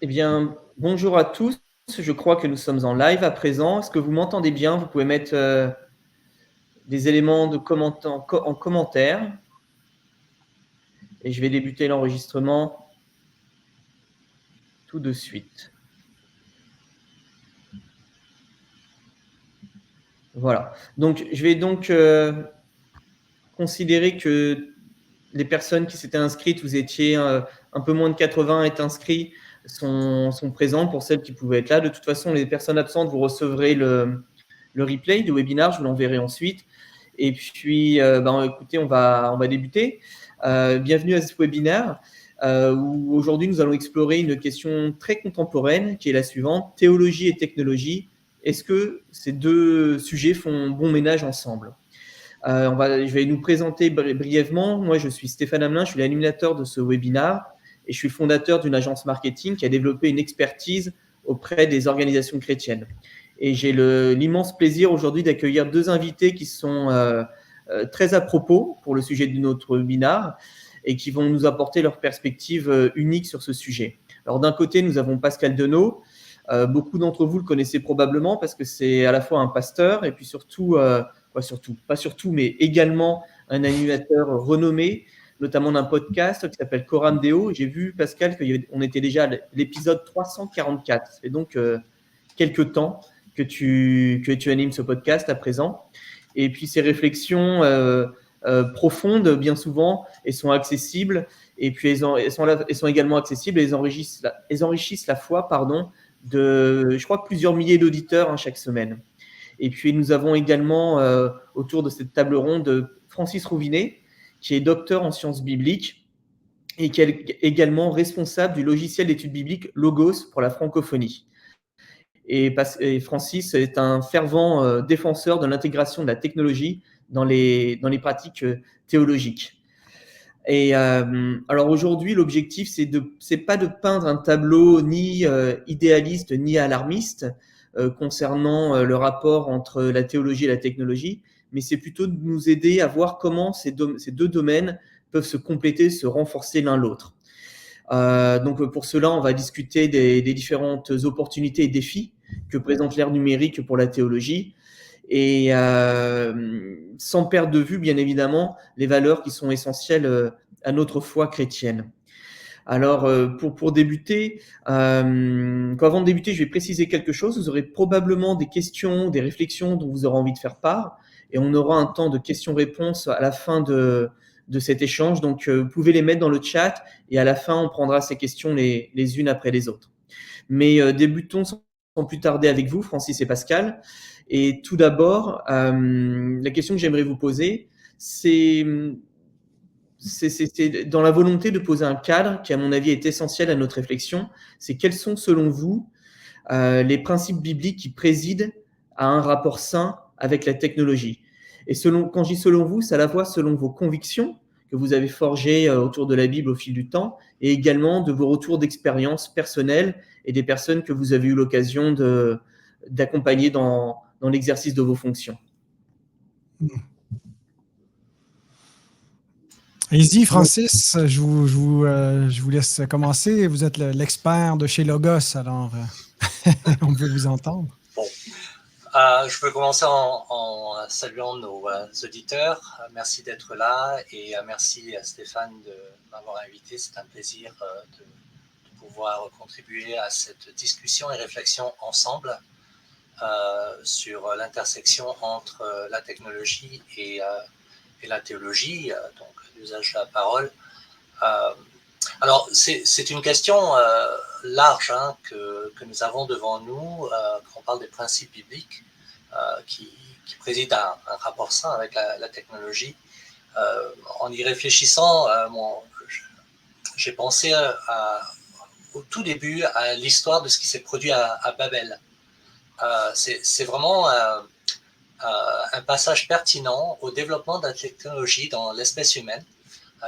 bien, bonjour à tous. Je crois que nous sommes en live à présent. Est-ce que vous m'entendez bien? Vous pouvez mettre des éléments de en commentaire. Et je vais débuter l'enregistrement tout de suite. Voilà. Donc, je vais donc considérer que les personnes qui s'étaient inscrites, vous étiez un peu moins de 80 est inscrits, sont présentes pour celles qui pouvaient être là. De toute façon, les personnes absentes, vous recevrez le replay du webinaire, je vous l'enverrai ensuite. Et puis, écoutez, on va débuter. Bienvenue à ce webinaire où aujourd'hui nous allons explorer une question très contemporaine qui est la suivante: théologie et technologie. Est-ce que ces deux sujets font bon ménage ensemble? Je vais nous présenter brièvement. Moi, je suis Stéphane Hamelin, je suis l'animateur de ce webinaire et je suis fondateur d'une agence marketing qui a développé une expertise auprès des organisations chrétiennes. Et j'ai l'immense plaisir aujourd'hui d'accueillir deux invités qui sont très à propos pour le sujet de notre webinaire et qui vont nous apporter leur perspective unique sur ce sujet. Alors d'un côté, nous avons Pascal Denot. Beaucoup d'entre vous le connaissez probablement parce que c'est à la fois un pasteur et puis surtout, mais également un animateur renommé, notamment d'un podcast qui s'appelle Coram Deo. J'ai vu, Pascal, qu'on était déjà à l'épisode 344. Ça fait donc quelques temps que tu animes ce podcast à présent. Et puis ces réflexions profondes, bien souvent, elles sont accessibles. Et puis elles sont également accessibles et elles enrichissent la foi, de, je crois, plusieurs milliers d'auditeurs chaque semaine. Et puis nous avons également autour de cette table ronde Francis Rouvinet, qui est docteur en sciences bibliques et qui est également responsable du logiciel d'études bibliques Logos pour la francophonie. Et Francis est un fervent défenseur de l'intégration de la technologie dans les pratiques théologiques. Et alors aujourd'hui, l'objectif, c'est pas de peindre un tableau ni idéaliste ni alarmiste concernant le rapport entre la théologie et la technologie, mais c'est plutôt de nous aider à voir comment ces deux domaines peuvent se compléter, se renforcer l'un l'autre. Donc pour cela, on va discuter des différentes opportunités et défis que présente l'ère numérique pour la théologie, et sans perdre de vue, bien évidemment, les valeurs qui sont essentielles à notre foi chrétienne. Alors, pour débuter, avant de débuter, je vais préciser quelque chose. Vous aurez probablement des questions, des réflexions dont vous aurez envie de faire part, et on aura un temps de questions-réponses à la fin de cet échange. Donc, vous pouvez les mettre dans le chat, et à la fin, on prendra ces questions les unes après les autres. Mais débutons sans plus tarder avec vous, Francis et Pascal. Et tout d'abord, la question que j'aimerais vous poser, c'est dans la volonté de poser un cadre qui, à mon avis, est essentiel à notre réflexion. C'est quels sont, selon vous, les principes bibliques qui président à un rapport sain avec la technologie. Et quand je dis selon vous, c'est à la fois selon vos convictions que vous avez forgées autour de la Bible au fil du temps, et également de vos retours d'expérience personnelle et des personnes que vous avez eu l'occasion d'accompagner dans l'exercice de vos fonctions. Allez-y, Francis, je vous laisse commencer. Vous êtes l'expert de chez Logos, alors on veut vous entendre. Bon. Je veux commencer en saluant nos auditeurs. Merci d'être là et merci à Stéphane de m'avoir invité. C'est un plaisir de pouvoir contribuer à cette discussion et réflexion ensemble sur l'intersection entre la technologie et la théologie, donc l'usage de la parole. Alors, c'est une question large que nous avons devant nous quand on parle des principes bibliques qui président à un rapport sain avec la technologie. En y réfléchissant, j'ai pensé au tout début à l'histoire de ce qui s'est produit à Babel. C'est vraiment un passage pertinent au développement de la technologie dans l'espèce humaine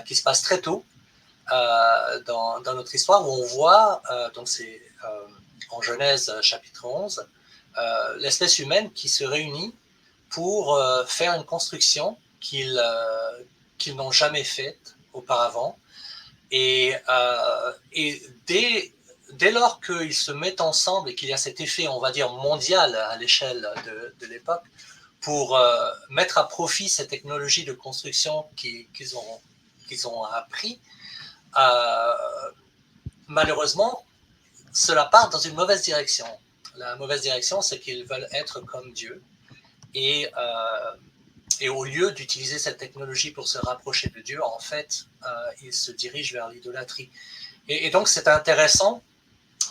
qui se passe très tôt dans notre histoire, où on voit, donc c'est en Genèse chapitre 11, l'espèce humaine qui se réunit pour faire une construction qu'ils n'ont jamais faite auparavant. Et dès dès lors qu'ils se mettent ensemble et qu'il y a cet effet, on va dire, mondial à l'échelle de l'époque, pour mettre à profit ces technologies de construction qu'ils ont appris, malheureusement, cela part dans une mauvaise direction. La mauvaise direction, c'est qu'ils veulent être comme Dieu. Et au lieu d'utiliser cette technologie pour se rapprocher de Dieu, en fait, ils se dirigent vers l'idolâtrie. Et donc, c'est intéressant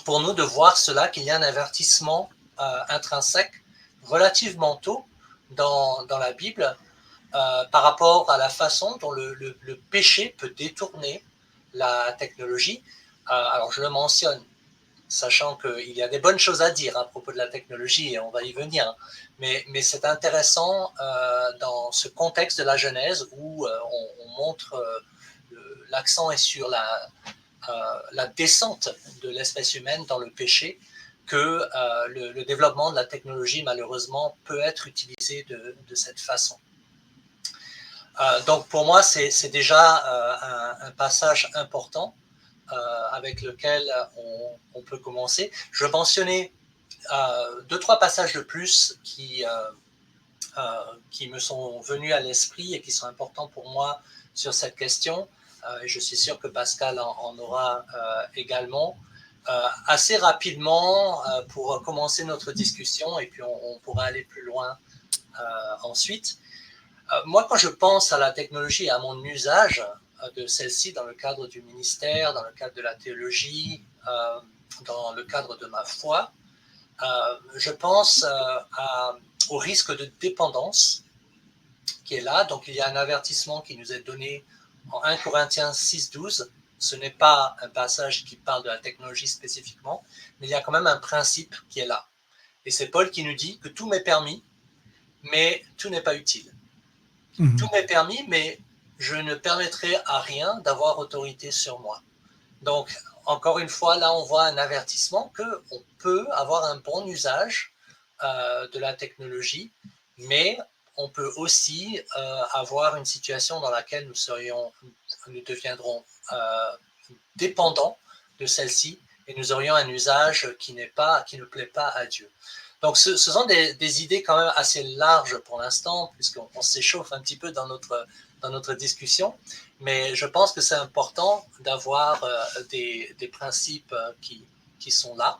pour nous de voir cela, qu'il y a un avertissement intrinsèque relativement tôt dans la Bible par rapport à la façon dont le péché peut détourner la technologie. Alors, je le mentionne, sachant qu'il y a des bonnes choses à dire à propos de la technologie, et on va y venir, mais c'est intéressant dans ce contexte de la Genèse où on montre, l'accent est sur la descente de l'espèce humaine dans le péché, que le développement de la technologie, malheureusement, peut être utilisé de cette façon. Donc pour moi, c'est déjà un passage important avec lequel on peut commencer. Je mentionnais 2-3 passages de plus qui me sont venus à l'esprit et qui sont importants pour moi sur cette question. Et je suis sûr que Pascal en aura également. Assez rapidement, pour commencer notre discussion, et puis on pourra aller plus loin ensuite. Moi, quand je pense à la technologie et à mon usage de celle-ci dans le cadre du ministère, dans le cadre de la théologie, dans le cadre de ma foi, je pense au risque de dépendance qui est là. Donc, il y a un avertissement qui nous est donné en 1 Corinthiens 6,12. Ce n'est pas un passage qui parle de la technologie spécifiquement, mais il y a quand même un principe qui est là. Et c'est Paul qui nous dit que tout m'est permis, mais tout n'est pas utile. Tout m'est permis, mais je ne permettrai à rien d'avoir autorité sur moi. Donc, encore une fois, là, on voit un avertissement qu'on peut avoir un bon usage de la technologie, mais on peut aussi avoir une situation dans laquelle nous deviendrons dépendants de celle-ci et nous aurions un usage qui ne plaît pas à Dieu. Donc, ce sont des idées quand même assez larges pour l'instant, puisqu'on s'échauffe un petit peu dans notre discussion, mais je pense que c'est important d'avoir des principes qui sont là,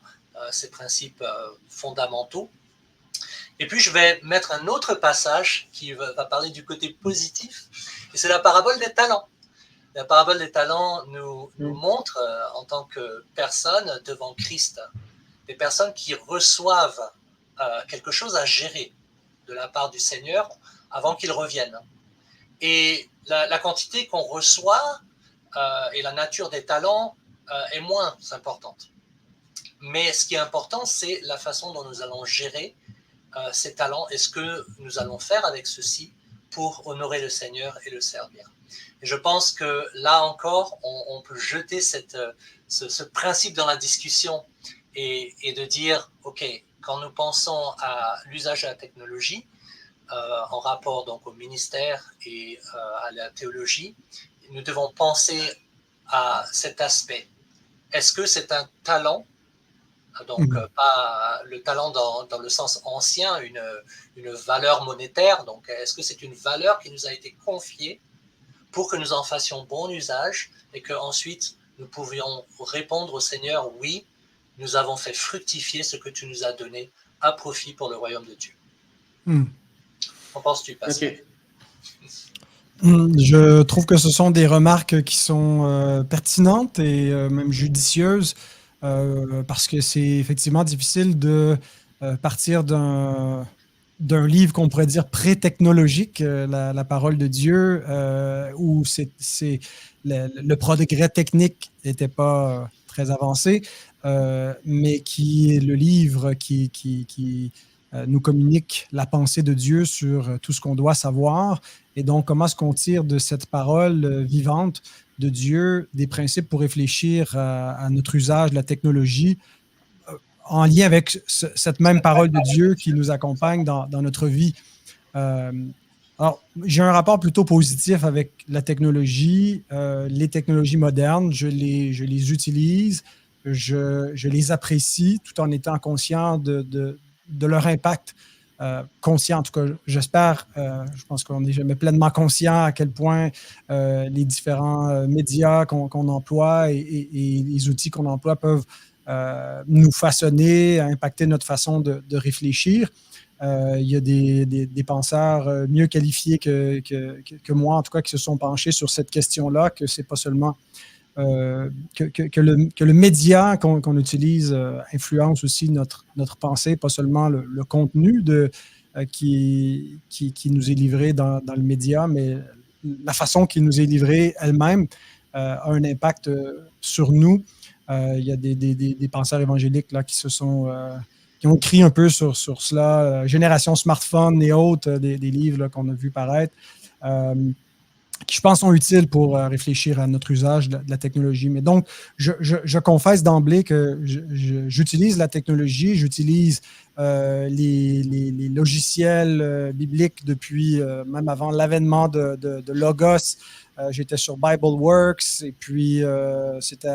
ces principes fondamentaux. Et puis, je vais mettre un autre passage qui va parler du côté positif, et c'est la parabole des talents. La parabole des talents nous montre, en tant que personnes devant Christ, des personnes qui reçoivent quelque chose à gérer de la part du Seigneur avant qu'il revienne. Et la quantité qu'on reçoit et la nature des talents est moins importante. Mais ce qui est important, c'est la façon dont nous allons gérer ces talents et ce que nous allons faire avec ceux-ci pour honorer le Seigneur et le servir. Et je pense que là encore, on peut jeter ce principe dans la discussion et de dire, OK, quand nous pensons à l'usage de la technologie, en rapport donc au ministère et à la théologie, nous devons penser à cet aspect. Est-ce que c'est un talent, donc pas le talent dans le sens ancien, une valeur monétaire, donc est-ce que c'est une valeur qui nous a été confiée pour que nous en fassions bon usage et qu'ensuite nous pouvions répondre au Seigneur, oui, nous avons fait fructifier ce que tu nous as donné à profit pour le royaume de Dieu. Qu'en penses-tu, Pascal? Okay. Je trouve que ce sont des remarques qui sont pertinentes et même judicieuses parce que c'est effectivement difficile de partir d'un livre qu'on pourrait dire pré-technologique, la parole de Dieu, où le progrès technique n'était pas très avancé, mais qui est le livre qui nous communique la pensée de Dieu sur tout ce qu'on doit savoir. Et donc, comment est-ce qu'on tire de cette parole vivante de Dieu des principes pour réfléchir à notre usage de la technologie en lien avec cette même parole de Dieu qui nous accompagne dans notre vie. Alors, j'ai un rapport plutôt positif avec la technologie, les technologies modernes. Je les utilise, je les apprécie tout en étant conscient de leur impact. Conscient, en tout cas, j'espère. Je pense qu'on n'est jamais pleinement conscient à quel point les différents médias qu'on emploie et les outils qu'on emploie peuvent nous façonner, impacter notre façon de réfléchir. Il y a des penseurs mieux qualifiés que moi, en tout cas, qui se sont penchés sur cette question-là, que c'est pas seulement que le média qu'on utilise influence aussi notre pensée, pas seulement le contenu qui nous est livré dans le média, mais la façon qu'il nous est livré elle-même a un impact sur nous. Il y a des penseurs évangéliques là, qui ont écrit un peu sur cela, Génération Smartphone et autres, des livres là, qu'on a vu paraître, qui, je pense, sont utiles pour réfléchir à notre usage de la technologie. Mais donc, je confesse d'emblée que j'utilise la technologie, j'utilise les logiciels bibliques depuis, même avant l'avènement de Logos. J'étais sur BibleWorks et puis c'était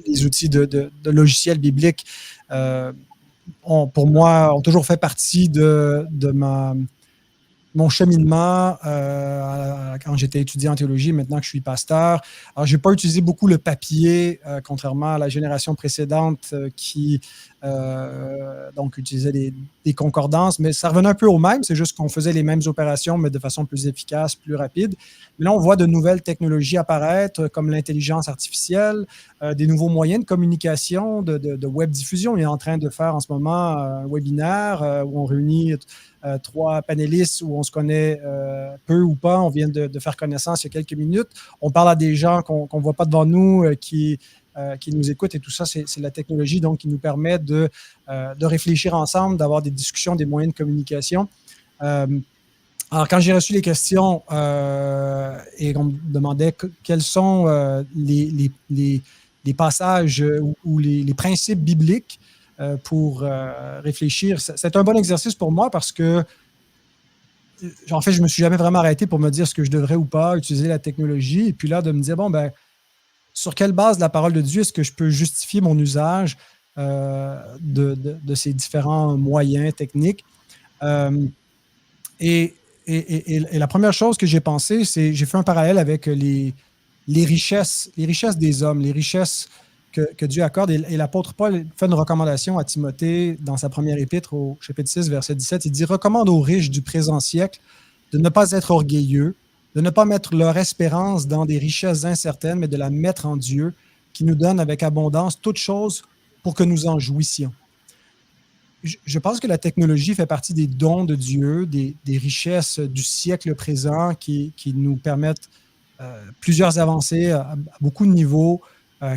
les outils de logiciels bibliques. Pour moi, ont toujours fait partie de mon cheminement quand j'étais étudiant en théologie, maintenant que je suis pasteur. Alors, je n'ai pas utilisé beaucoup le papier, contrairement à la génération précédente qui donc utilisait des concordances, mais ça revenait un peu au même, c'est juste qu'on faisait les mêmes opérations, mais de façon plus efficace, plus rapide. Mais là, on voit de nouvelles technologies apparaître, comme l'intelligence artificielle, des nouveaux moyens de communication, de web diffusion. On est en train de faire en ce moment un webinaire où on réunit 3 panélistes où on se connaît peu ou pas. On vient de faire connaissance il y a quelques minutes. On parle à des gens qu'on ne voit pas devant nous, qui nous écoutent, et tout ça, c'est la technologie donc, qui nous permet de réfléchir ensemble, d'avoir des discussions, des moyens de communication. Alors, quand j'ai reçu les questions et on me demandait quels sont les passages ou les principes bibliques pour réfléchir, c'est un bon exercice pour moi parce que, en fait, je ne me suis jamais vraiment arrêté pour me dire ce que je devrais ou pas utiliser la technologie. Et puis là, de me dire, bon, ben, sur quelle base de la parole de Dieu est-ce que je peux justifier mon usage de ces différents moyens techniques? Et la première chose que j'ai pensé, c'est j'ai fait un parallèle avec les richesses des hommes, les richesses que Dieu accorde. Et l'apôtre Paul fait une recommandation à Timothée dans sa première épître au chapitre 6, verset 17. Il dit « Recommande aux riches du présent siècle de ne pas être orgueilleux, de ne pas mettre leur espérance dans des richesses incertaines, mais de la mettre en Dieu, qui nous donne avec abondance toutes choses pour que nous en jouissions. » Je pense que la technologie fait partie des dons de Dieu, des richesses du siècle présent qui nous permettent plusieurs avancées à beaucoup de niveaux,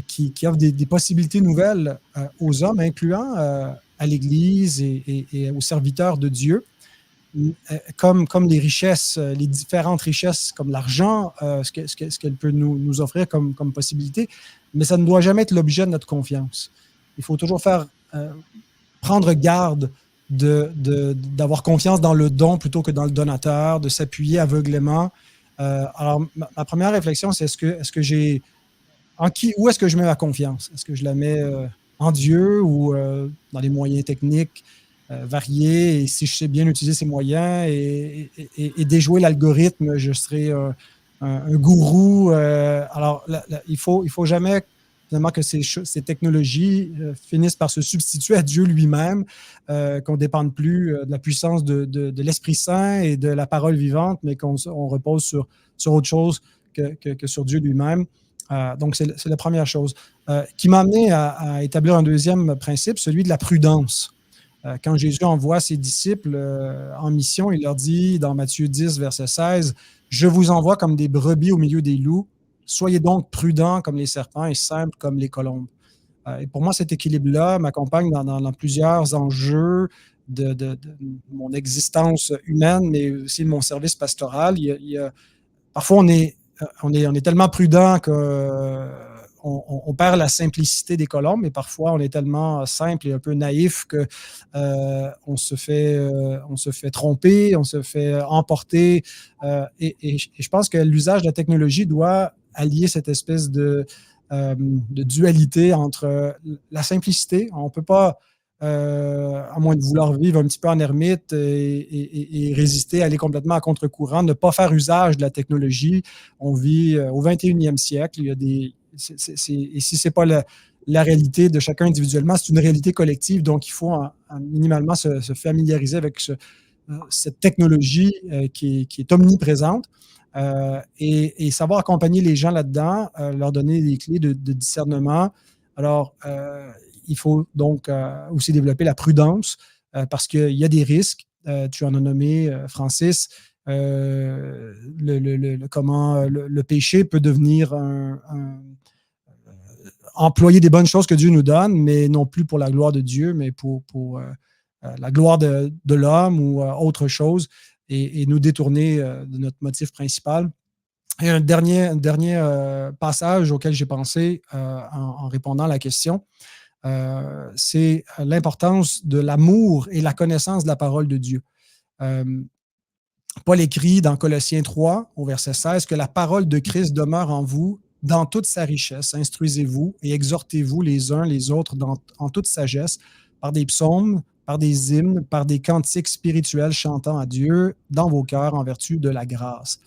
qui offrent des possibilités nouvelles aux hommes, incluant à l'Église et aux serviteurs de Dieu. Comme les richesses, les différentes richesses comme l'argent, ce qu'elle peut nous offrir comme possibilité, mais ça ne doit jamais être l'objet de notre confiance. Il faut toujours prendre garde d'avoir confiance dans le don plutôt que dans le donateur, de s'appuyer aveuglément. Alors, ma première réflexion, c'est où est-ce que je mets ma confiance? Est-ce que je la mets en Dieu ou dans les moyens techniques variés? Et si je sais bien utiliser ces moyens et déjouer l'algorithme, je serai un gourou. Alors, il faut jamais finalement que ces technologies finissent par se substituer à Dieu lui-même, qu'on ne dépende plus de la puissance de l'Esprit Saint et de la parole vivante, mais qu'on repose sur autre chose que sur Dieu lui-même. Donc, c'est la première chose qui m'a amené à établir un deuxième principe, celui de la prudence. Quand Jésus envoie ses disciples en mission, il leur dit dans Matthieu 10, verset 16, « Je vous envoie comme des brebis au milieu des loups. Soyez donc prudents comme les serpents et simples comme les colombes. » Et pour moi, cet équilibre-là m'accompagne dans plusieurs enjeux de mon existence humaine, mais aussi de mon service pastoral. Parfois, on est tellement prudent qu'on perd la simplicité des colombes, mais parfois, on est tellement simple et un peu naïf qu'on se fait tromper, on se fait emporter. Et je pense que l'usage de la technologie doit allier cette espèce de de dualité entre la simplicité. On ne peut pas, à moins de vouloir vivre un petit peu en ermite et résister, aller complètement à contre-courant, ne pas faire usage de la technologie. On vit au 21e siècle. Il y a et si ce n'est pas la réalité de chacun individuellement, c'est une réalité collective. Donc, il faut minimalement se familiariser avec cette technologie qui est omniprésente et savoir accompagner les gens là-dedans, leur donner des clés de discernement. Alors, il faut donc aussi développer la prudence parce qu'il y a des risques. Tu en as nommé, Francis, comment le péché peut devenir employer des bonnes choses que Dieu nous donne, mais non plus pour la gloire de Dieu, mais pour la gloire de l'homme ou autre chose, et nous détourner de notre motif principal. Et un dernier passage auquel j'ai pensé en répondant à la question, c'est l'importance de l'amour et la connaissance de la parole de Dieu. Paul écrit dans Colossiens 3, au verset 16, que la parole de Christ demeure en vous dans toute sa richesse. Instruisez-vous et exhortez-vous les uns les autres en toute sagesse, par des psaumes, par des hymnes, par des cantiques spirituels chantant à Dieu dans vos cœurs en vertu de la grâce.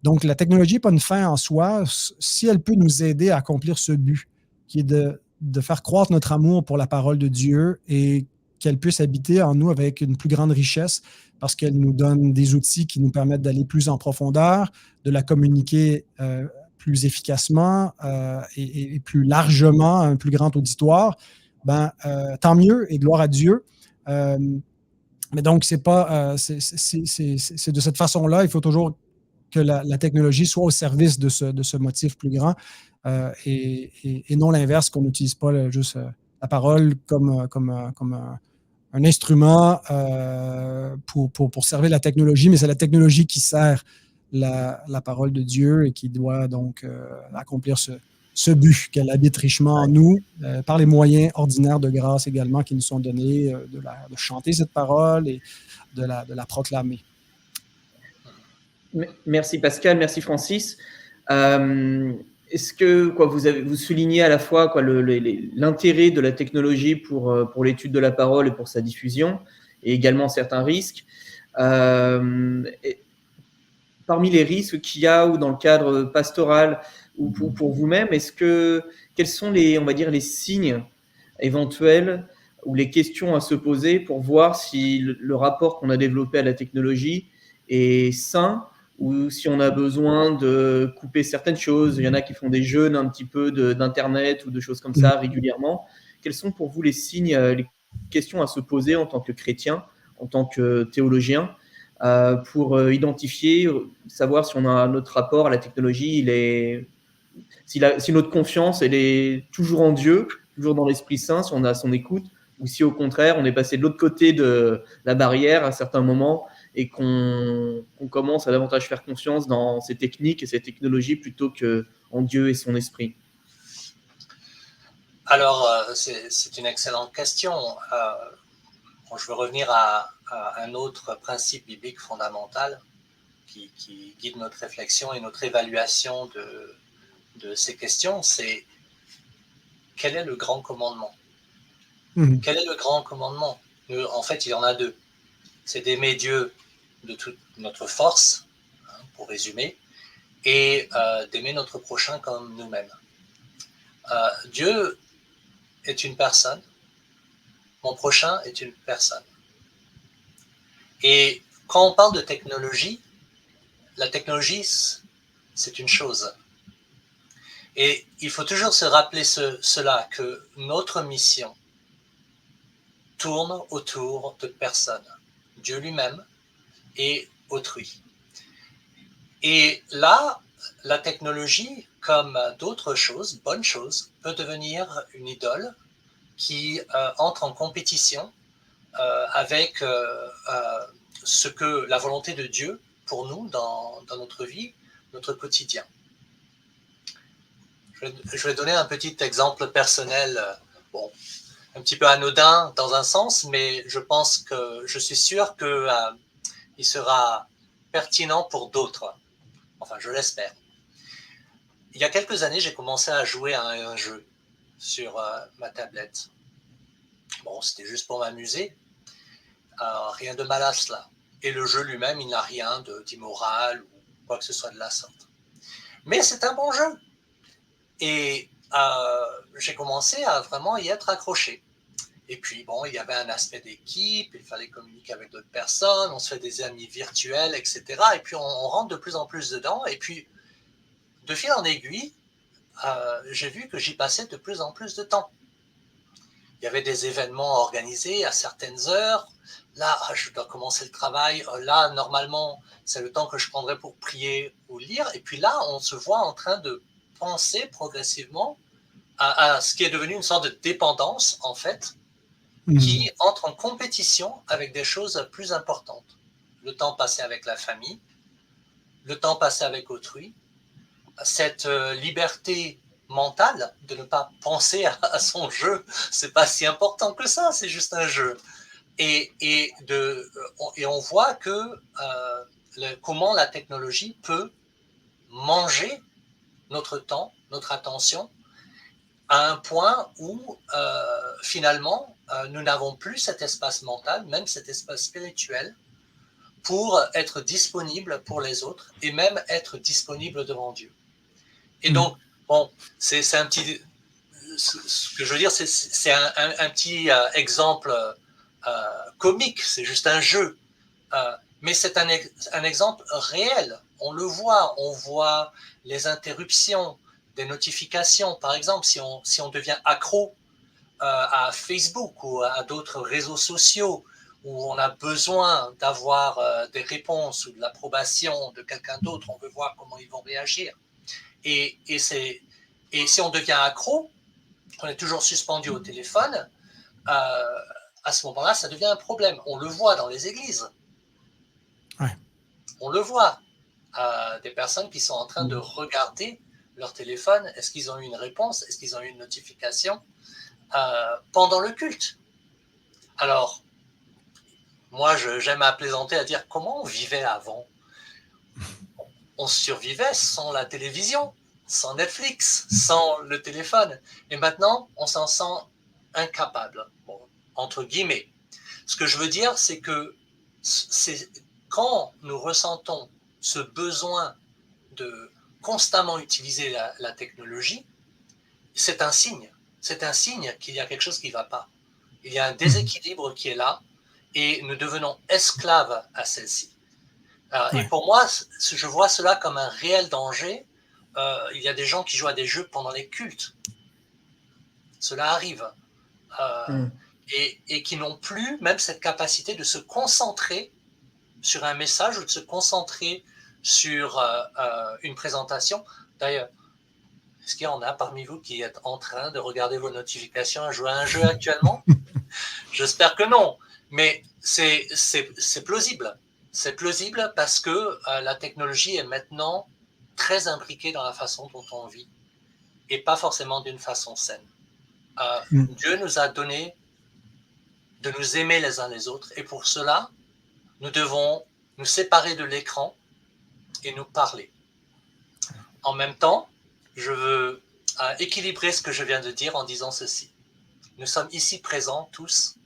Donc, la technologie n'est pas une fin en soi, si elle peut nous aider à accomplir ce but, qui est de faire croître notre amour pour la parole de Dieu et qu'elle puisse habiter en nous avec une plus grande richesse, parce qu'elle nous donne des outils qui nous permettent d'aller plus en profondeur, de la communiquer plus efficacement et plus largement à un plus grand auditoire, tant mieux et gloire à Dieu. Mais donc, c'est de cette façon-là, il faut toujours que la technologie soit au service de ce motif plus grand et non l'inverse, qu'on n'utilise pas juste la parole comme un instrument pour servir la technologie, mais c'est la technologie qui sert la parole de Dieu et qui doit donc accomplir ce but, qu'elle habite richement en nous par les moyens ordinaires de grâce également qui nous sont donnés de chanter cette parole et de la proclamer. Merci Pascal, merci Francis. Est-ce que vous soulignez à la fois l'intérêt de la technologie pour l'étude de la parole et pour sa diffusion, et également certains risques. Parmi les risques qu'il y a ou dans le cadre pastoral ou pour vous-même, quels sont les signes éventuels ou les questions à se poser pour voir si le rapport qu'on a développé à la technologie est sain, ou si on a besoin de couper certaines choses? Il y en a qui font des jeûnes un petit peu d'Internet ou de choses comme ça régulièrement. Quels sont pour vous les signes, les questions à se poser en tant que chrétien, en tant que théologien, pour identifier, savoir si on a notre rapport à la technologie, si notre confiance elle est toujours en Dieu, toujours dans l'Esprit Saint, si on a son écoute, ou si au contraire on est passé de l'autre côté de la barrière à certains moments et qu'on commence à davantage faire confiance dans ces techniques et ces technologies plutôt qu'en Dieu et son esprit. Alors, c'est une excellente question. Je veux revenir à un autre principe biblique fondamental qui guide notre réflexion et notre évaluation de ces questions, c'est quel est le grand commandement? Quel est le grand commandement? En fait, il y en a deux. C'est d'aimer Dieu de toute notre force, pour résumer, et d'aimer notre prochain comme nous-mêmes. Dieu est une personne, mon prochain est une personne. Et quand on parle de technologie, la technologie, c'est une chose. Et il faut toujours se rappeler cela, que notre mission tourne autour de personnes, Dieu lui-même et autrui. Et là, la technologie, comme d'autres choses, bonnes choses, peut devenir une idole qui entre en compétition avec ce que la volonté de Dieu pour nous dans notre vie, notre quotidien. Je vais donner un petit exemple personnel, un petit peu anodin dans un sens, mais je suis sûr qu'il sera pertinent pour d'autres. Enfin, je l'espère. il y a quelques années, j'ai commencé à jouer à un jeu sur ma tablette. Bon, c'était juste pour m'amuser. Rien de mal à cela. Et le jeu lui-même, il n'a rien d'immoral ou quoi que ce soit de la sorte. Mais c'est un bon jeu. Et j'ai commencé à vraiment y être accroché. Et puis, bon, il y avait un aspect d'équipe, il fallait communiquer avec d'autres personnes, on se fait des amis virtuels, etc. Et puis, on rentre de plus en plus dedans. Et puis, de fil en aiguille, j'ai vu que j'y passais de plus en plus de temps. Il y avait des événements organisés à certaines heures. Là, je dois commencer le travail. Là, normalement, c'est le temps que je prendrais pour prier ou lire. Et puis là, on se voit en train de penser progressivement à ce qui est devenu une sorte de dépendance, en fait, qui entre en compétition avec des choses plus importantes. Le temps passé avec la famille, le temps passé avec autrui, cette liberté mentale de ne pas penser à son jeu, c'est pas si important que ça, c'est juste un jeu. Et on voit que comment la technologie peut manger notre temps, notre attention, à un point où finalement nous n'avons plus cet espace mental, même cet espace spirituel, pour être disponible pour les autres et même être disponible devant Dieu. Et donc, bon, c'est un petit, ce que je veux dire, c'est un petit exemple comique, c'est juste un jeu, mais c'est un exemple réel. On le voit, on voit les interruptions des notifications, par exemple, si on devient accro à Facebook ou à d'autres réseaux sociaux où on a besoin d'avoir des réponses ou de l'approbation de quelqu'un d'autre, on veut voir comment ils vont réagir. Et si on devient accro, on est toujours suspendu au téléphone, à ce moment-là, ça devient un problème. On le voit dans les églises. Ouais. On le voit. Des personnes qui sont en train de regarder leur téléphone. Est-ce qu'ils ont eu une réponse? Est-ce qu'ils ont eu une notification pendant le culte? Alors, moi, j'aime à plaisanter à dire comment on vivait avant. On survivait sans la télévision, sans Netflix, sans le téléphone. Et maintenant, on s'en sent incapable, bon, entre guillemets. Ce que je veux dire, c'est que quand nous ressentons ce besoin de constamment utiliser la technologie, c'est un signe. C'est un signe qu'il y a quelque chose qui ne va pas. Il y a un déséquilibre qui est là et nous devenons esclaves à celle-ci. Et pour moi, je vois cela comme un réel danger. Il y a des gens qui jouent à des jeux pendant les cultes. Cela arrive. Et qui n'ont plus même cette capacité de se concentrer sur un message ou de se concentrer sur une présentation. D'ailleurs, est-ce qu'il y en a parmi vous qui êtes en train de regarder vos notifications et jouer à un jeu actuellement? J'espère que non. Mais c'est plausible. C'est plausible parce que la technologie est maintenant très imbriquée dans la façon dont on vit et pas forcément d'une façon saine. Dieu nous a donné de nous aimer les uns les autres et pour cela, nous devons nous séparer de l'écran et nous parler. En même temps, je veux équilibrer ce que je viens de dire en disant ceci. Nous sommes ici présents tous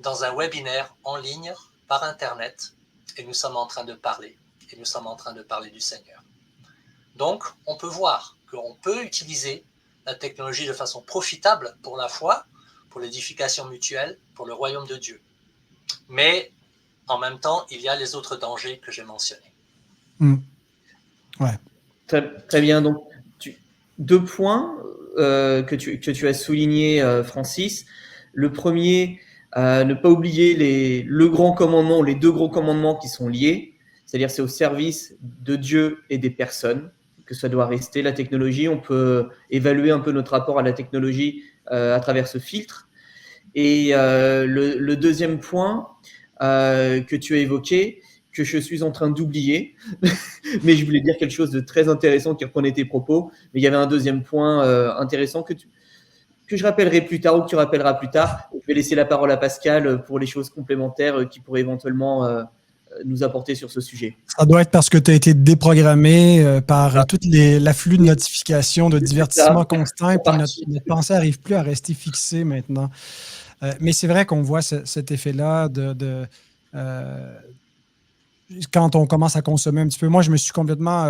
dans un webinaire en ligne par Internet et nous sommes en train de parler. Et nous sommes en train de parler du Seigneur. Donc, on peut voir qu'on peut utiliser la technologie de façon profitable pour la foi, pour l'édification mutuelle, pour le royaume de Dieu. Mais, en même temps, il y a les autres dangers que j'ai mentionnés. Ouais. Très bien. Donc, deux points que tu as soulignés, Francis. Le premier, ne pas oublier le grand commandement, les deux gros commandements qui sont liés, c'est-à-dire c'est au service de Dieu et des personnes que ça doit rester. La technologie, on peut évaluer un peu notre rapport à la technologie à travers ce filtre. Et le deuxième point que tu as évoqué, que je suis en train d'oublier, mais je voulais dire quelque chose de très intéressant qui reprenait tes propos. Mais il y avait un deuxième point intéressant que je rappellerai plus tard ou que tu rappelleras plus tard. Je vais laisser la parole à Pascal pour les choses complémentaires qui pourraient éventuellement nous apporter sur ce sujet. Ça doit être parce que tu as été déprogrammé par tout l'afflux de notifications, de divertissements constants, et puis notre pensée n'arrive plus à rester fixée maintenant. Mais c'est vrai qu'on voit cet effet-là quand on commence à consommer un petit peu. Moi, je me suis complètement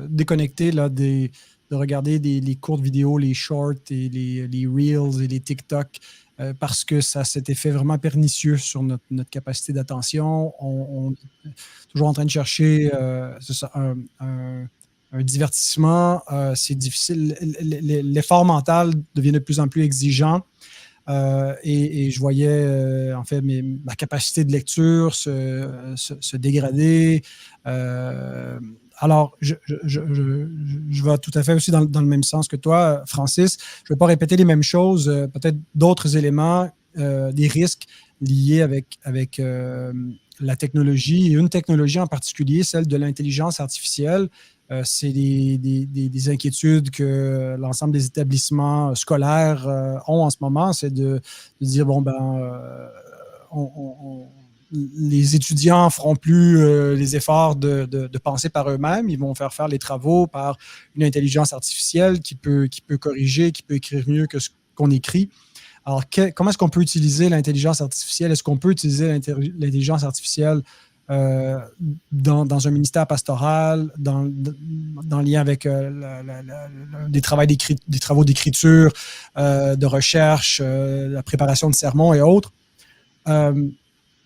déconnecté là, de regarder les courtes vidéos, les shorts et les reels et les TikTok parce que ça s'est fait vraiment pernicieux sur notre capacité d'attention. On est toujours en train de chercher un divertissement. C'est difficile. L'effort mental devient de plus en plus exigeant. Et je voyais en fait ma capacité de lecture se dégrader. Alors, je vais tout à fait aussi dans le même sens que toi, Francis. Je ne vais pas répéter les mêmes choses, peut-être d'autres éléments, des risques liés avec la technologie, et une technologie en particulier, celle de l'intelligence artificielle. C'est des inquiétudes que l'ensemble des établissements scolaires ont en ce moment, c'est de dire, les étudiants ne feront plus les efforts de penser par eux-mêmes, ils vont faire les travaux par une intelligence artificielle qui peut corriger, qui peut écrire mieux que ce qu'on écrit. Alors, comment est-ce qu'on peut utiliser l'intelligence artificielle? Est-ce qu'on peut utiliser l'intelligence artificielle dans un ministère pastoral, dans lien avec des travaux d'écriture, de recherche, la préparation de sermons et autres?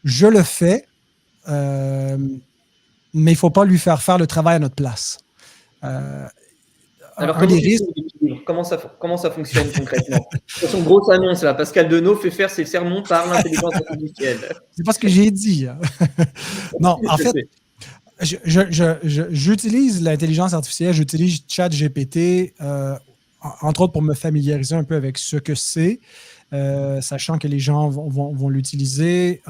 Je le fais, mais il ne faut pas lui faire le travail à notre place. Alors, comment ça fonctionne concrètement? C'est son grosse annonce, là. Pascal Denot fait faire ses sermons par l'intelligence artificielle. C'est pas ce que j'ai dit. Non, en fait, j'utilise l'intelligence artificielle, j'utilise ChatGPT, entre autres pour me familiariser un peu avec ce que c'est, sachant que les gens vont l'utiliser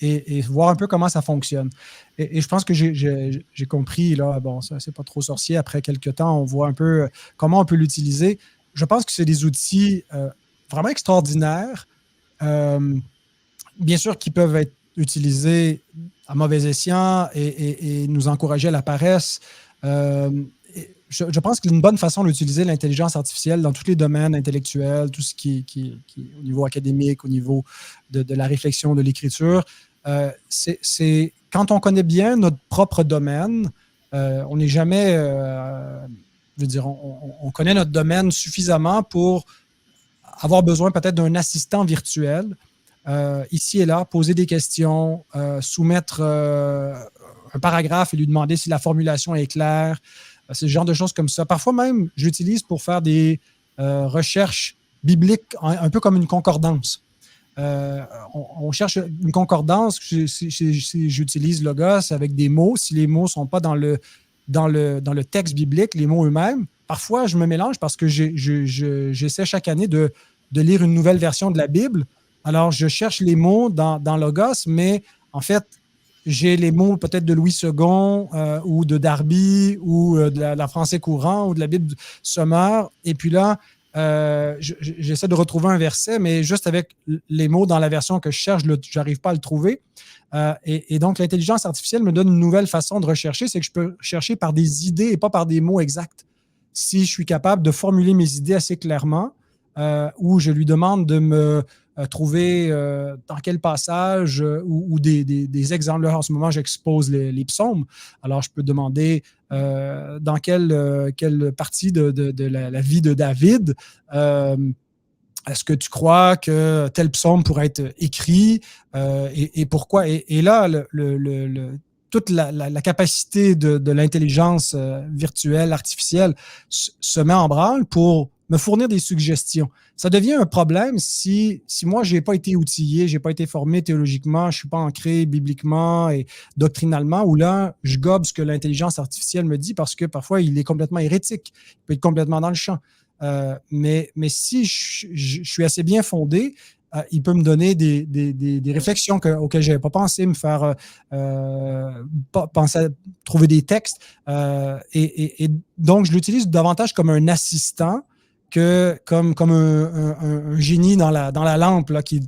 et voir un peu comment ça fonctionne. Et je pense que j'ai compris, là, bon, ça c'est pas trop sorcier, après quelques temps, on voit un peu comment on peut l'utiliser. Je pense que c'est des outils vraiment extraordinaires, bien sûr qui peuvent être utilisés à mauvais escient et nous encourager à la paresse. Je pense qu'une bonne façon d'utiliser l'intelligence artificielle dans tous les domaines intellectuels, tout ce qui est au niveau académique, au niveau de la réflexion, de l'écriture, c'est quand on connaît bien notre propre domaine, on n'est jamais, je veux dire, on connaît notre domaine suffisamment pour avoir besoin peut-être d'un assistant virtuel, ici et là, poser des questions, soumettre un paragraphe et lui demander si la formulation est claire. C'est ce genre de choses comme ça. Parfois même, j'utilise pour faire des recherches bibliques, un peu comme une concordance. On cherche une concordance, j'utilise Logos avec des mots. Si les mots ne sont pas dans le texte biblique, les mots eux-mêmes, parfois je me mélange parce que j'essaie chaque année de lire une nouvelle version de la Bible. Alors, je cherche les mots dans Logos, mais en fait, j'ai les mots peut-être de Louis II ou de Darby ou de la français courant ou de la Bible Sommer. Et puis là, j'essaie de retrouver un verset, mais juste avec les mots dans la version que je cherche, je n'arrive pas à le trouver. Et donc, l'intelligence artificielle me donne une nouvelle façon de rechercher, c'est que je peux chercher par des idées et pas par des mots exacts. Si je suis capable de formuler mes idées assez clairement, ou je lui demande de me trouver dans quel passage ou des exemples. Là, en ce moment, j'expose les psaumes. Alors, je peux demander dans quelle partie de la vie de David est-ce que tu crois que tel psaume pourrait être écrit et pourquoi? Et là, toute la capacité de l'intelligence virtuelle, artificielle se met en branle pour me fournir des suggestions. Ça devient un problème si moi, je n'ai pas été outillé, je n'ai pas été formé théologiquement, je ne suis pas ancré bibliquement et doctrinalement, où là, je gobe ce que l'intelligence artificielle me dit parce que parfois, il est complètement hérétique, il peut être complètement dans le champ. Mais si je suis assez bien fondé, il peut me donner des réflexions auxquelles je n'avais pas pensé, me faire penser à trouver des textes. Et donc, je l'utilise davantage comme un assistant que comme un génie dans la lampe là, qui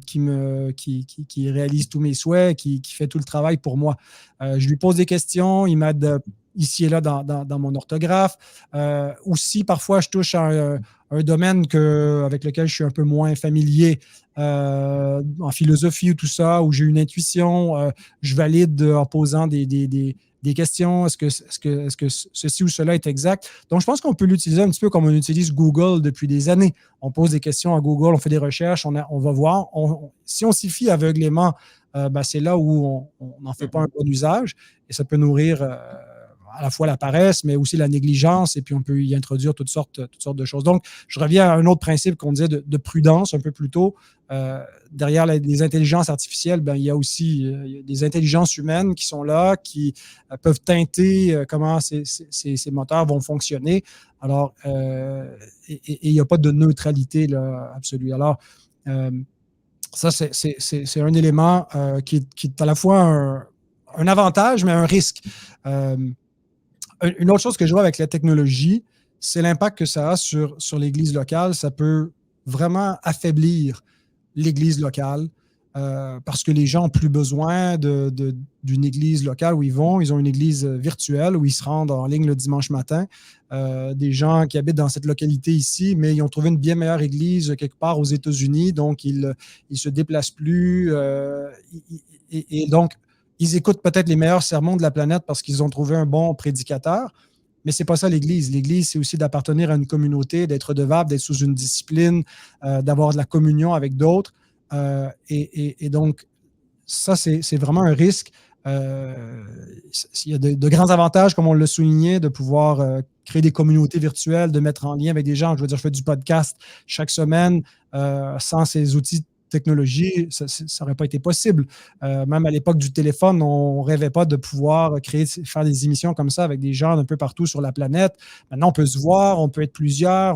réalise tous mes souhaits, qui fait tout le travail pour moi. Je lui pose des questions, il m'aide ici et là dans mon orthographe. Aussi, parfois, je touche à un domaine avec lequel je suis un peu moins familier, en philosophie ou tout ça, où j'ai une intuition. Je valide en posant des questions. Est-ce que ceci ou cela est exact? Donc, je pense qu'on peut l'utiliser un petit peu comme on utilise Google depuis des années. On pose des questions à Google, on fait des recherches, on va voir. Si on s'y fie aveuglément, c'est là où on n'en fait pas un bon usage et ça peut nourrir à la fois la paresse, mais aussi la négligence, et puis on peut y introduire toutes sortes de choses. Donc, je reviens à un autre principe qu'on disait de prudence un peu plus tôt. Derrière les intelligences artificielles, il y a aussi des intelligences humaines qui sont là, qui peuvent teinter comment ces moteurs vont fonctionner. Alors, il n'y a pas de neutralité là, absolue. Alors, ça, c'est un élément qui est à la fois un avantage, mais un risque. Une autre chose que je vois avec la technologie, c'est l'impact que ça a sur l'Église locale. Ça peut vraiment affaiblir l'Église locale parce que les gens n'ont plus besoin d'une Église locale où ils vont. Ils ont une Église virtuelle où ils se rendent en ligne le dimanche matin. Des gens qui habitent dans cette localité ici, mais ils ont trouvé une bien meilleure Église quelque part aux États-Unis, donc ils ne se déplacent plus. Et donc, ils écoutent peut-être les meilleurs sermons de la planète parce qu'ils ont trouvé un bon prédicateur, mais ce n'est pas ça l'Église. L'Église, c'est aussi d'appartenir à une communauté, d'être redevable, d'être sous une discipline, d'avoir de la communion avec d'autres. Et donc, ça, c'est vraiment un risque. Il y a de grands avantages, comme on l'a souligné, de pouvoir créer des communautés virtuelles, de mettre en lien avec des gens. Je veux dire, je fais du podcast chaque semaine. Sans ces outils technologie, ça n'aurait pas été possible. Même à l'époque du téléphone, on ne rêvait pas de pouvoir faire des émissions comme ça avec des gens un peu partout sur la planète. Maintenant, on peut se voir, on peut être plusieurs.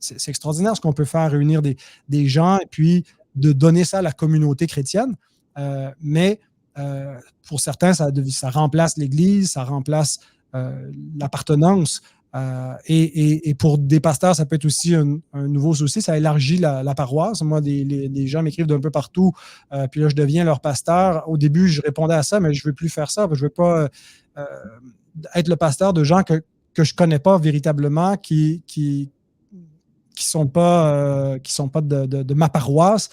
C'est extraordinaire ce qu'on peut faire, réunir des gens et puis de donner ça à la communauté chrétienne. Mais pour certains, ça remplace l'Église, ça remplace l'appartenance. Et pour des pasteurs, ça peut être aussi un nouveau souci. Ça élargit la paroisse. Moi, les gens m'écrivent d'un peu partout. Puis là, je deviens leur pasteur. Au début, je répondais à ça, mais je ne veux plus faire ça. Je ne veux pas être le pasteur de gens que je ne connais pas véritablement, qui sont pas de ma paroisse.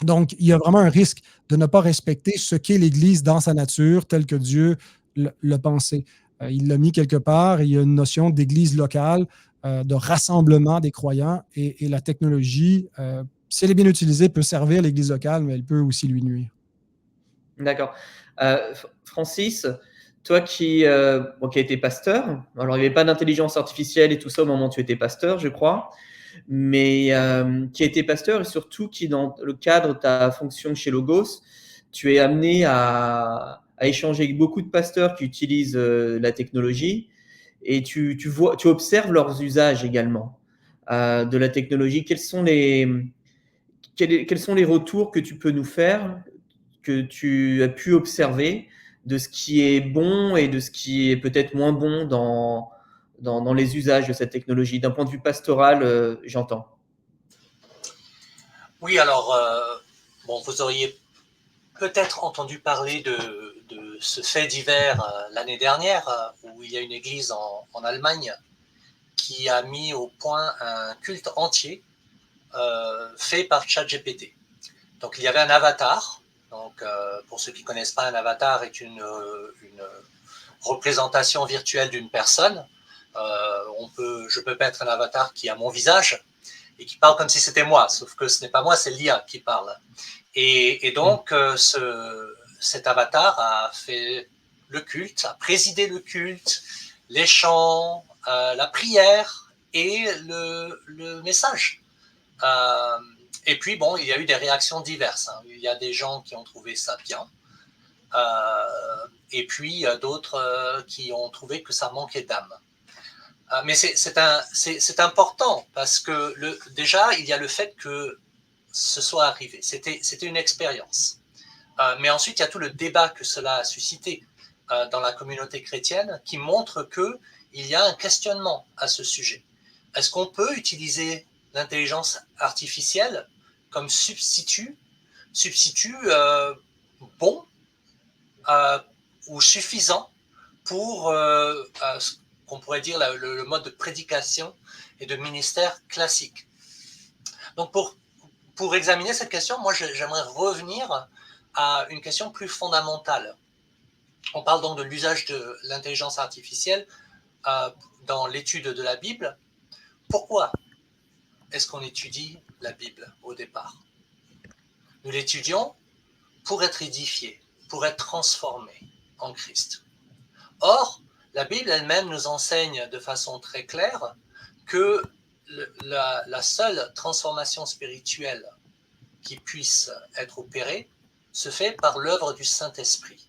Donc, il y a vraiment un risque de ne pas respecter ce qu'est l'Église dans sa nature, tel que Dieu l'a pensé. Il l'a mis quelque part. Il y a une notion d'église locale, de rassemblement des croyants. Et la technologie, si elle est bien utilisée, peut servir l'église locale, mais elle peut aussi lui nuire. D'accord. Francis, toi qui as été pasteur, alors il n'y avait pas d'intelligence artificielle et tout ça au moment où tu étais pasteur, je crois, mais qui a été pasteur et surtout qui, dans le cadre de ta fonction chez Logos, tu es amené à échanger avec beaucoup de pasteurs qui utilisent la technologie et tu observes leurs usages également de la technologie. Quels sont les retours que tu peux nous faire, que tu as pu observer de ce qui est bon et de ce qui est peut-être moins bon dans les usages de cette technologie, d'un point de vue pastoral, j'entends. Oui, alors, vous auriez peut-être entendu parler de ce fait divers l'année dernière, où il y a une église en Allemagne qui a mis au point un culte entier fait par ChatGPT. Donc, il y avait un avatar. Donc, pour ceux qui ne connaissent pas, un avatar est une représentation virtuelle d'une personne. Je peux mettre un avatar qui a mon visage et qui parle comme si c'était moi, sauf que ce n'est pas moi, c'est l'IA qui parle. Et donc, cet avatar a fait le culte, a présidé le culte, les chants, la prière et le message. Et puis, il y a eu des réactions diverses. Il y a des gens qui ont trouvé ça bien. Et puis, d'autres qui ont trouvé que ça manquait d'âme. Mais c'est important parce que déjà, il y a le fait que ce soit arrivé. C'était une expérience. Mais ensuite, il y a tout le débat que cela a suscité dans la communauté chrétienne qui montre qu'il y a un questionnement à ce sujet. est-ce qu'on peut utiliser l'intelligence artificielle comme substitut bon ou suffisant pour ce qu'on pourrait dire le mode de prédication et de ministère classique. Donc pour examiner cette question, moi j'aimerais revenir à une question plus fondamentale. On parle donc de l'usage de l'intelligence artificielle dans l'étude de la Bible. Pourquoi est-ce qu'on étudie la Bible au départ? Nous l'étudions pour être édifiés, pour être transformés en Christ. Or, la Bible elle-même nous enseigne de façon très claire que la seule transformation spirituelle qui puisse être opérée se fait par l'œuvre du Saint-Esprit.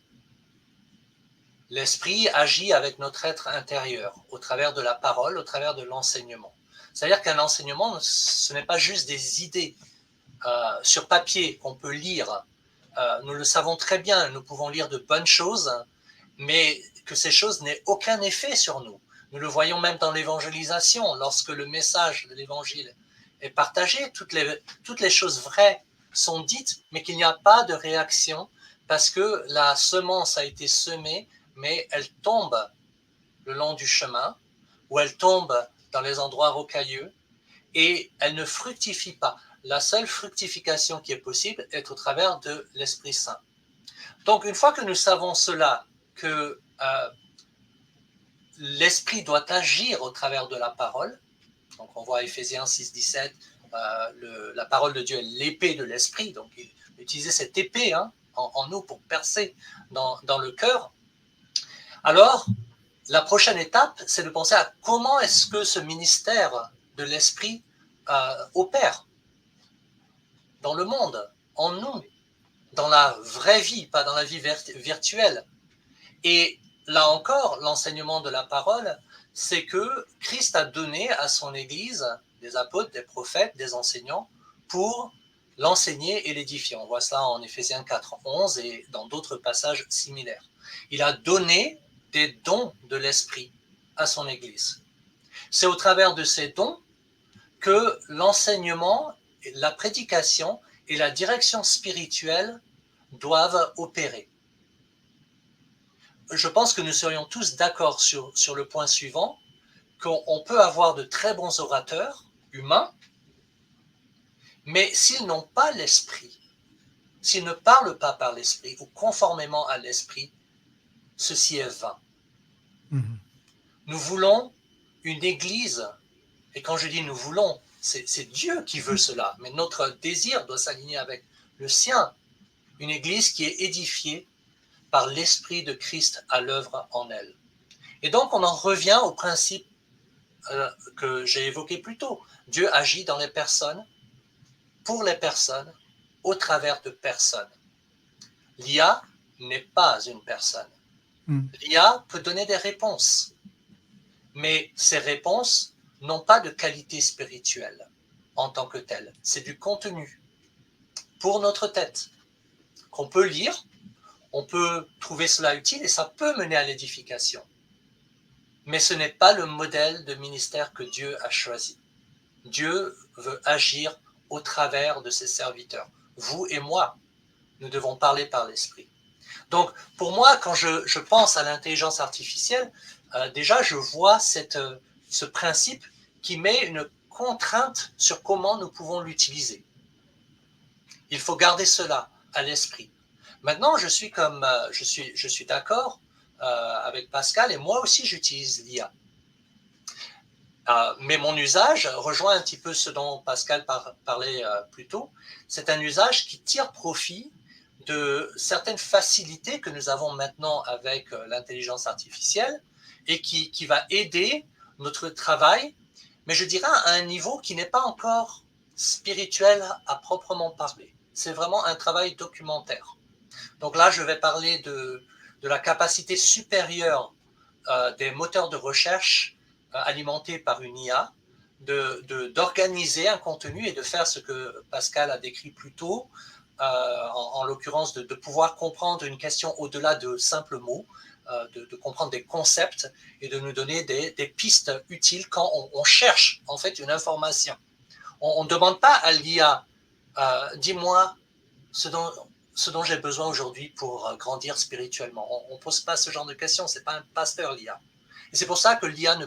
L'Esprit agit avec notre être intérieur, au travers de la parole, au travers de l'enseignement. C'est-à-dire qu'un enseignement, ce n'est pas juste des idées sur papier qu'on peut lire. Nous le savons très bien, nous pouvons lire de bonnes choses, mais que ces choses n'aient aucun effet sur nous. Nous le voyons même dans l'évangélisation, lorsque le message de l'évangile est partagé, toutes les choses vraies sont dites, mais qu'il n'y a pas de réaction, parce que la semence a été semée, mais elle tombe le long du chemin, ou elle tombe dans les endroits rocailleux, et elle ne fructifie pas. La seule fructification qui est possible est au travers de l'Esprit Saint. Donc, une fois que nous savons cela, que l'Esprit doit agir au travers de la parole, donc on voit Éphésiens 6, 17, la parole de Dieu est l'épée de l'Esprit, donc il utilisait cette épée en nous pour percer dans le cœur. Alors, la prochaine étape, c'est de penser à comment est-ce que ce ministère de l'Esprit opère dans le monde, en nous, dans la vraie vie, pas dans la vie virtuelle. Et là encore, l'enseignement de la parole, c'est que Christ a donné à son Église des apôtres, des prophètes, des enseignants pour l'enseigner et l'édifier. On voit cela en Éphésiens 4, 11 et dans d'autres passages similaires. Il a donné des dons de l'Esprit à son Église. C'est au travers de ces dons que l'enseignement, la prédication et la direction spirituelle doivent opérer. Je pense que nous serions tous d'accord sur le point suivant, qu'on peut avoir de très bons orateurs humains, mais s'ils n'ont pas l'esprit, s'ils ne parlent pas par l'esprit ou conformément à l'esprit, ceci est vain. Nous voulons une église, et quand je dis nous voulons, c'est Dieu qui veut cela, mais notre désir doit s'aligner avec le sien. Une église qui est édifiée par l'Esprit de Christ à l'œuvre en elle. Et donc on en revient au principe que j'ai évoqué plus tôt. Dieu agit dans les personnes, pour les personnes, au travers de personnes. L'IA n'est pas une personne. L'IA peut donner des réponses, mais ces réponses n'ont pas de qualité spirituelle en tant que telle. C'est du contenu pour notre tête qu'on peut lire, on peut trouver cela utile et ça peut mener à l'édification. Mais ce n'est pas le modèle de ministère que Dieu a choisi. Dieu veut agir au travers de ses serviteurs. Vous et moi, nous devons parler par l'Esprit. Donc, pour moi, quand je pense à l'intelligence artificielle, déjà, je vois ce principe qui met une contrainte sur comment nous pouvons l'utiliser. Il faut garder cela à l'esprit. Maintenant, je suis d'accord avec Pascal et moi aussi j'utilise l'IA. Mais mon usage rejoint un petit peu ce dont Pascal parlait plus tôt. C'est un usage qui tire profit de certaines facilités que nous avons maintenant avec l'intelligence artificielle et qui va aider notre travail, mais je dirais à un niveau qui n'est pas encore spirituel à proprement parler. C'est vraiment un travail documentaire. Donc là, je vais parler de la capacité supérieure des moteurs de recherche alimentés par une IA, d'organiser un contenu et de faire ce que Pascal a décrit plus tôt, en l'occurrence de pouvoir comprendre une question au-delà de simples mots, de comprendre des concepts et de nous donner des pistes utiles quand on cherche en fait une information. On ne demande pas à l'IA, dis-moi ce dont j'ai besoin aujourd'hui pour grandir spirituellement. On ne pose pas ce genre de questions, ce n'est pas un pasteur l'IA. Et c'est pour ça que l'IA ne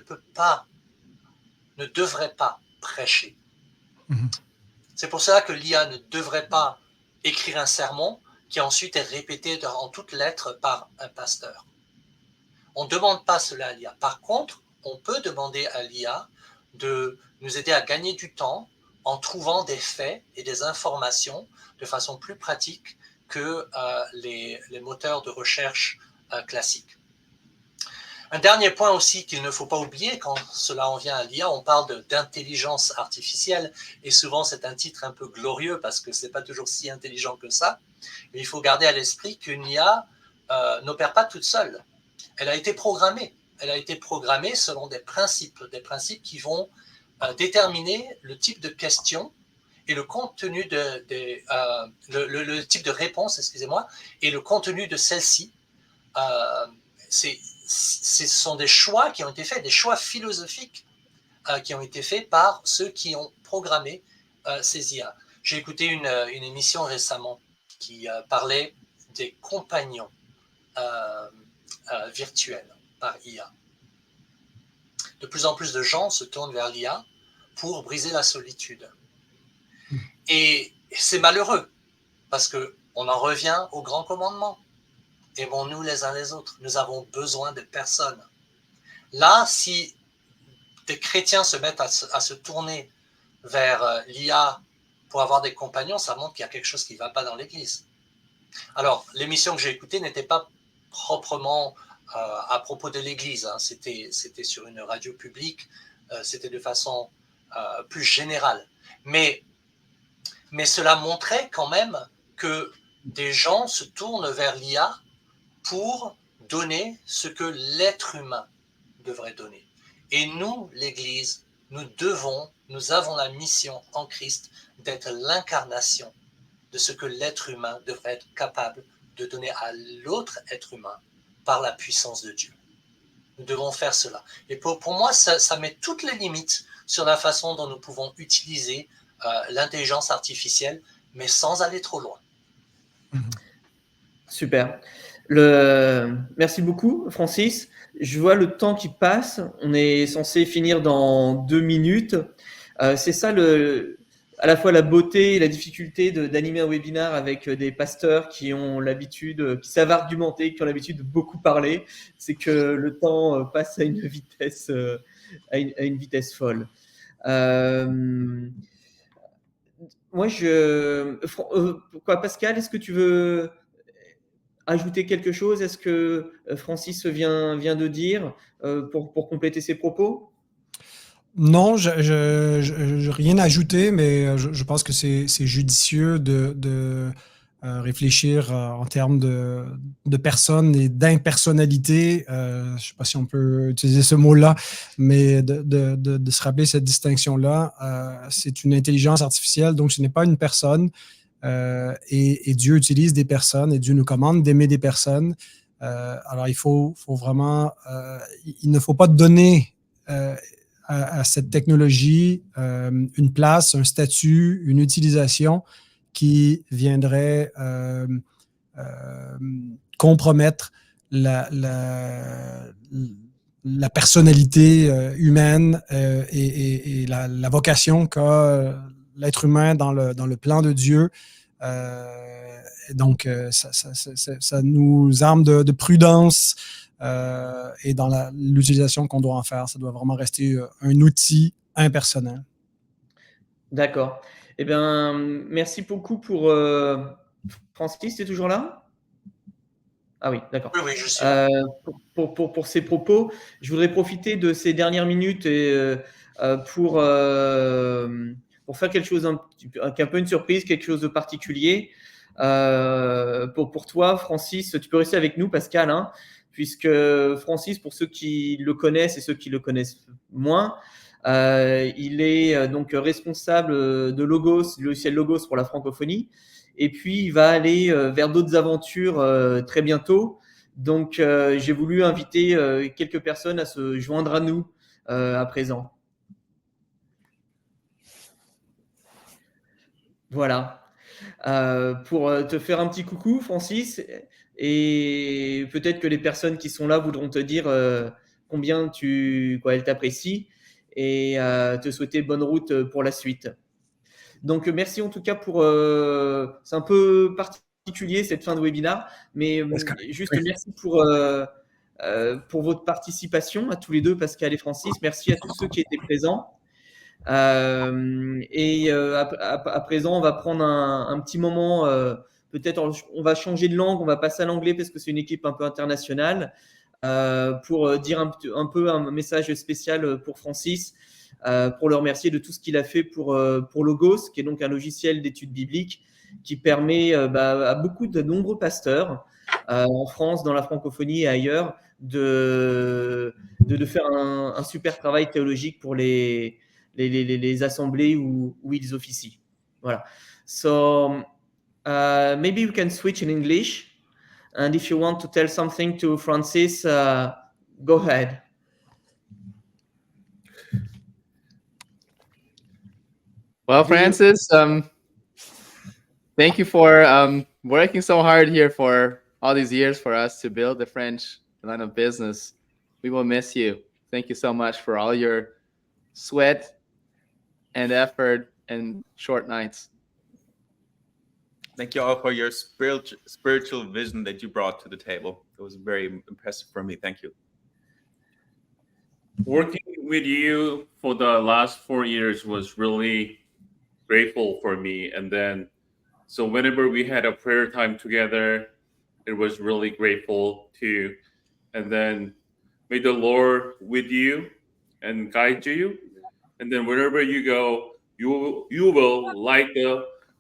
devrait pas prêcher. C'est pour ça que l'IA ne devrait pas écrire un sermon qui ensuite est répété en toutes lettres par un pasteur. On ne demande pas cela à l'IA. Par contre, on peut demander à l'IA de nous aider à gagner du temps en trouvant des faits et des informations de façon plus pratique que les moteurs de recherche classiques. Un dernier point aussi qu'il ne faut pas oublier quand cela en vient à l'IA, on parle d'intelligence artificielle et souvent c'est un titre un peu glorieux parce que ce n'est pas toujours si intelligent que ça. Mais il faut garder à l'esprit qu'une IA n'opère pas toute seule. Elle a été programmée. Elle a été programmée selon des principes qui vont déterminer le type de questions et le contenu le type de réponse, excusez-moi, et le contenu de celle-ci. Ce sont des choix qui ont été faits, des choix philosophiques qui ont été faits par ceux qui ont programmé ces IA. J'ai écouté une émission récemment qui parlait des compagnons virtuels par IA. De plus en plus de gens se tournent vers l'IA pour briser la solitude. Et c'est malheureux, parce qu'on en revient au grand commandement. Aimons-nous les uns les autres. Nous avons besoin de personne. Là, si des chrétiens se mettent à se tourner vers l'IA pour avoir des compagnons, ça montre qu'il y a quelque chose qui ne va pas dans l'Église. Alors, l'émission que j'ai écoutée n'était pas proprement à propos de l'Église. Hein. C'était sur une radio publique. C'était de façon plus générale. Mais cela montrait quand même que des gens se tournent vers l'IA pour donner ce que l'être humain devrait donner. Et nous, l'Église, nous avons la mission en Christ d'être l'incarnation de ce que l'être humain devrait être capable de donner à l'autre être humain par la puissance de Dieu. Nous devons faire cela. Et pour moi, ça met toutes les limites sur la façon dont nous pouvons utiliser l'intelligence artificielle, mais sans aller trop loin. Super. Merci beaucoup, Francis. Je vois le temps qui passe. On est censé finir dans 2 minutes. C'est ça à la fois la beauté et la difficulté d'animer un webinaire avec des pasteurs qui ont l'habitude, qui savent argumenter, qui ont l'habitude de beaucoup parler. C'est que le temps passe à une vitesse, à une vitesse folle. Moi, Pascal, est-ce que tu veux ajouter quelque chose? Est-ce que Francis vient de dire pour compléter ses propos? Non, je rien à ajouter, mais je pense que c'est judicieux de réfléchir en termes de personnes et d'impersonnalité. Je ne sais pas si on peut utiliser ce mot-là, mais de se rappeler cette distinction-là. C'est une intelligence artificielle, donc ce n'est pas une personne. Et Dieu utilise des personnes et Dieu nous commande d'aimer des personnes. Alors, il faut vraiment... il ne faut pas donner à cette technologie une place, un statut, une utilisation qui viendrait compromettre la personnalité humaine et la vocation qu'a l'être humain dans le plan de Dieu. Donc, ça nous arme de prudence et dans l'utilisation qu'on doit en faire. Ça doit vraiment rester un outil impersonnel. D'accord. Eh bien, merci beaucoup pour Francis, tu es toujours là? Ah oui, d'accord. Oui, je suis là. Pour ces propos, je voudrais profiter de ces dernières minutes pour faire quelque chose, un peu une surprise, quelque chose de particulier. Pour toi, Francis, tu peux rester avec nous, Pascal, hein, puisque Francis, pour ceux qui le connaissent et ceux qui le connaissent moins, il est donc responsable de Logos, du logiciel Logos pour la francophonie. Et puis, il va aller vers d'autres aventures très bientôt, Donc, j'ai voulu inviter quelques personnes à se joindre à nous à présent. Voilà. Pour te faire un petit coucou, Francis, et peut-être que les personnes qui sont là voudront te dire combien elles t'apprécient et te souhaiter bonne route pour la suite. Donc, merci en tout cas pour. C'est un peu particulier cette fin de webinaire, mais juste merci pour votre participation à tous les deux, Pascal et Francis. Merci à tous ceux qui étaient présents. À présent, on va prendre un petit moment. Peut-être on va changer de langue, on va passer à l'anglais parce que c'est une équipe un peu internationale. Pour dire un peu un message spécial pour Francis, pour le remercier de tout ce qu'il a fait pour Logos, qui est donc un logiciel d'études bibliques qui permet à de nombreux pasteurs en France, dans la francophonie et ailleurs, de faire un super travail théologique pour les assemblées où ils officient. Voilà. So maybe we can switch in English. And if you want to tell something to Francis, go ahead. Well, Francis, thank you for working so hard here for all these years for us to build the French line of business. We will miss you. Thank you so much for all your sweat and effort and short nights. Thank you all for your spiritual vision that you brought to the table. It was very impressive for me. Thank you. Working with you for the last 4 years was really grateful for me. And then, so whenever we had a prayer time together, it was really grateful too. And then may the Lord with you and guide you. And then wherever you go, you will like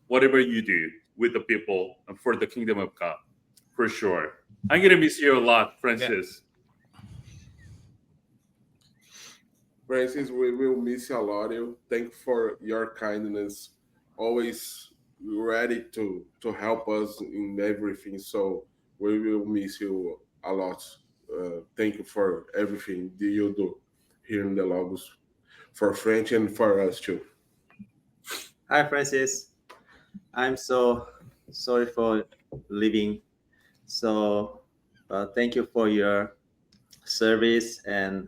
whatever you do with the people and for the kingdom of God, for sure. I'm going to miss you a lot, Francis. Yeah. Francis, we will miss you a lot. Thank you for your kindness, always ready to help us in everything. So we will miss you a lot. Thank you for everything that you do here in the Logos for French and for us too. Hi, Francis. I'm so sorry for leaving. So thank you for your service and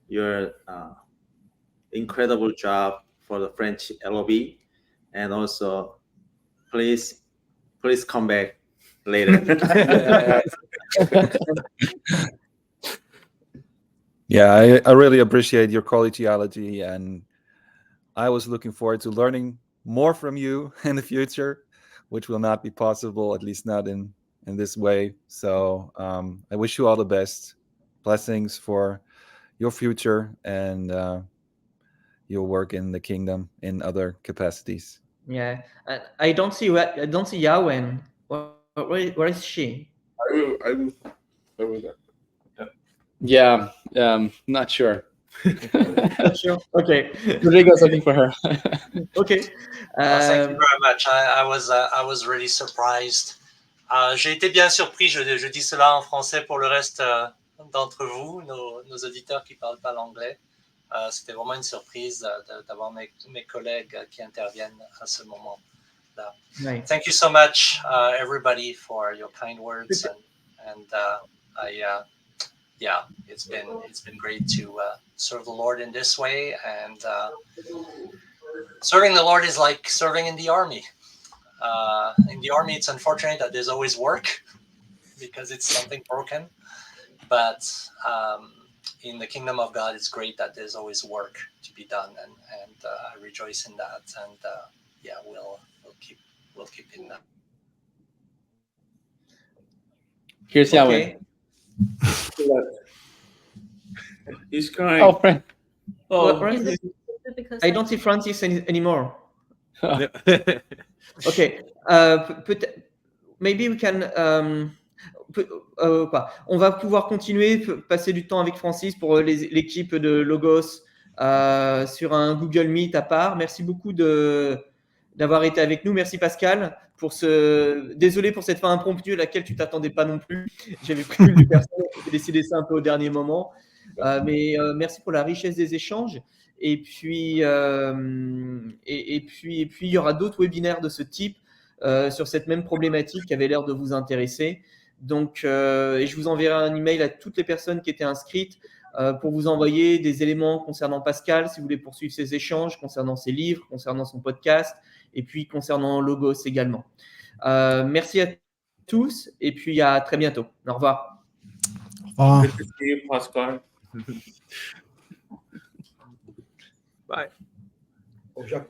your incredible job for the French LOB. And also, please come back later. Yeah, I really appreciate your collegiality, and I was looking forward to learning more from you in the future, which will not be possible, at least not in this way. So I wish you all the best. Blessings for your future and your work in the kingdom in other capacities. Yeah, I don't see Yawen. Where is she? I will. Yeah, not sure. Sure. Okay. Rodrigo's looking for her. Okay. Thank you very much. I was really surprised. J'ai été bien surpris. Je dis cela en français pour le reste d'entre vous, nos auditeurs qui parlent pas l'anglais. C'était vraiment une surprise d'avoir mes collègues qui interviennent à ce moment-là. Nice. Thank you so much, everybody, for your kind words, and yeah, it's been great to serve the Lord in this way, and serving the Lord is like serving in the army. In the army, it's unfortunate that there's always work because it's something broken, but in the kingdom of God, it's great that there's always work to be done, and I rejoice in that, and yeah, we'll keep in that. Here's Yahweh. He's crying. Oh, friend. Oh, I don't see Francis anymore. Okay. Maybe we can. On va pouvoir continuer, passer du temps avec Francis pour l'équipe de Logos sur un Google Meet à part. Merci beaucoup d'avoir été avec nous. Merci Pascal Désolé pour cette fin impromptue à laquelle tu t'attendais pas non plus. J'avais prévu du personnel, j'ai décidé ça un peu au dernier moment. Mais merci pour la richesse des échanges. Et puis, il y aura d'autres webinaires de ce type sur cette même problématique qui avait l'air de vous intéresser. Donc, et je vous enverrai un email à toutes les personnes qui étaient inscrites pour vous envoyer des éléments concernant Pascal, si vous voulez poursuivre ces échanges, concernant ses livres, concernant son podcast, et puis concernant Logos également. Merci à tous, et puis à très bientôt. Au revoir. Au revoir. Good to see you, Pascal. Bye. Au Japon.